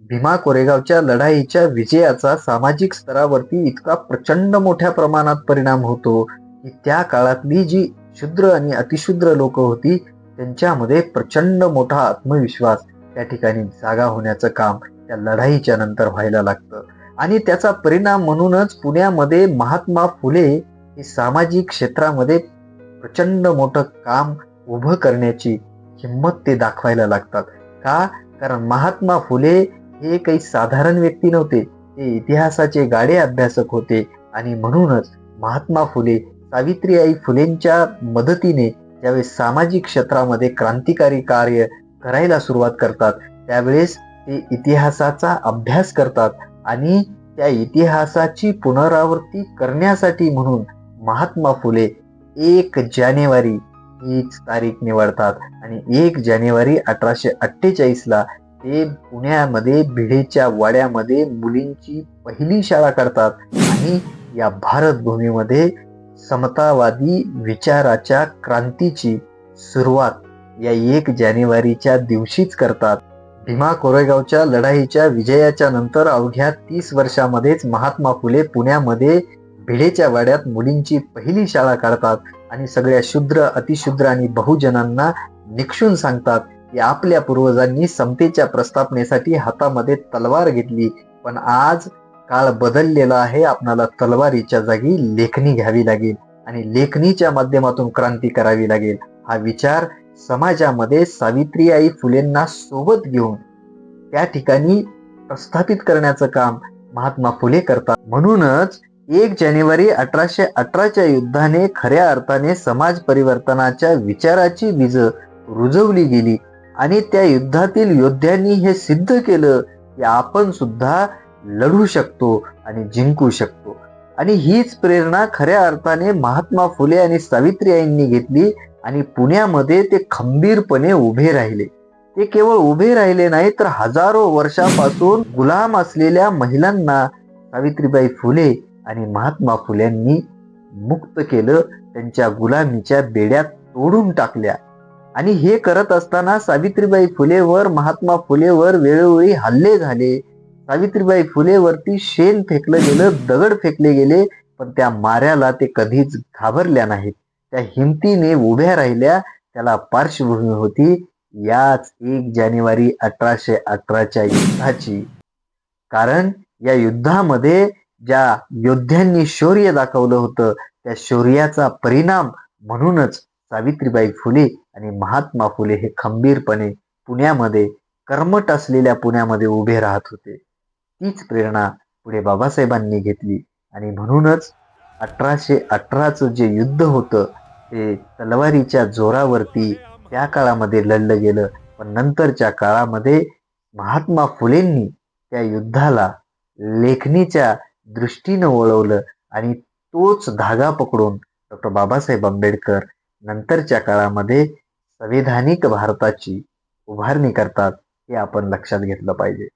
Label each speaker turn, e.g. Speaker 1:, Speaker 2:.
Speaker 1: भीमा कोरेगावच्या लढाईच्या विजयाचा सामाजिक स्तरावरती इतका प्रचंड मोठ्या प्रमाणात परिणाम होतो की त्या काळातली जी शूद्र आणि अतिशूद्र लोक होती त्यांच्यामध्ये प्रचंड मोठा आत्मविश्वास त्या ठिकाणी जागा होण्याचं काम त्या लढाईच्या नंतर व्हायला लागतं. आणि त्याचा परिणाम म्हणूनच पुण्यामध्ये महात्मा फुले हे सामाजिक क्षेत्रामध्ये प्रचंड मोठं काम उभं करण्याची हिंमत ते दाखवायला लागतात. का? कारण महात्मा फुले हे काही साधारण व्यक्ती नव्हते, ते इतिहासाचे गाढे अभ्यासक होते. आणि म्हणूनच महात्मा फुले सावित्रीबाई फुलेंच्या मदतीने ज्यावेळेस सामाजिक क्षेत्रामध्ये क्रांतिकारी कार्य करायला सुरुवात करतात त्यावेळेस ते इतिहासाचा अभ्यास करतात आणि त्या इतिहासाची पुनरावृत्ती करण्यासाठी म्हणून महात्मा फुले 1 जानेवारी हीच तारीख निवडतात आणि 1 जानेवारी 1848 ते पुण्यामध्ये भिडेच्या वाड्यामध्ये मुलींची पहिली शाळा काढतात आणि या भारत भूमीमध्ये समतावादी विचाराच्या क्रांतीची सुरुवात या 1 जानेवारीच्या दिवशीच करतात. भीमा कोरेगावच्या लढाईच्या विजयाच्या नंतर अवघ्या 30 वर्षामध्येच महात्मा फुले पुण्यामध्ये भिडेच्या वाड्यात मुलींची पहिली शाळा काढतात आणि सगळ्या शूद्र अतिशूद्र आणि बहुजनांना निक्षून सांगतात की आपल्या पूर्वजांनी समतेच्या प्रस्थापनेसाठी हातामध्ये तलवार घेतली, पण आज काळ बदललेला आहे, आपणाला तलवारीच्या जागी लेखणी घ्यावी लागेल आणि लेखणीच्या माध्यमातून क्रांती करावी लागेल. हा विचार समाजामध्ये सावित्रीबाई फुलेंना सोबत घेऊन त्या ठिकाणी प्रस्थापित करण्याचं काम महात्मा फुले करतात. म्हणूनच 1 जानेवारी 1818च्या युद्धाने खऱ्या अर्थाने समाज परिवर्तनाच्या विचाराची बीज रुजवली गेली आणि त्या युद्धातील योद्ध्यांनी हे सिद्ध केलं की आपण सुद्धा लढू शकतो आणि जिंकू शकतो. आणि हीच प्रेरणा खऱ्या अर्थाने महात्मा फुले आणि सावित्रीबाईंनी घेतली आणि पुण्यामध्ये ते खंबीरपणे उभे राहिले. ते केवळ उभे राहिले नाही तर हजारो वर्षापासून गुलाम असलेल्या महिलांना सावित्रीबाई फुले आणि महात्मा फुल्यांनी मुक्त केलं, त्यांच्या गुलामीच्या बेड्या तोडून टाकल्या. आणि हे करत असताना सावित्रीबाई फुलेवर महात्मा फुलेवर वेळोवेळी हल्ले झाले. सावित्रीबाई फुलेवरती शेण फेकलं गेलं, दगड फेकले गेले, पण त्या माऱ्याला ते कधीच घाबरल्या नाहीत. त्या हिमतीने उभ्या राहिल्या. त्याला पार्श्वभूमी होती याच 1 जानेवारी 1818च्या युद्धाची. कारण या युद्धामध्ये ज्या योद्ध्यांनी शौर्य दाखवलं होतं त्या शौर्याचा परिणाम म्हणूनच सावित्रीबाई फुले आणि महात्मा फुले हे खंबीरपणे पुण्यामध्ये कर्मठ असलेल्या पुण्यामध्ये उभे राहत होते. तीच प्रेरणा पुढे बाबासाहेबांनी घेतली आणि म्हणूनच 1818चं जे युद्ध होतं ते तलवारीच्या जोरावरती त्या काळामध्ये लढलं गेलं, पण नंतरच्या काळामध्ये महात्मा फुलेंनी त्या युद्धाला लेखणीच्या दृष्टीनं वळवलं आणि तोच धागा पकडून डॉक्टर बाबासाहेब आंबेडकर नंतरच्या काळामध्ये संविधानिक भारताची उभारणी करतात. हे आपण लक्षात घेतलं पाहिजे.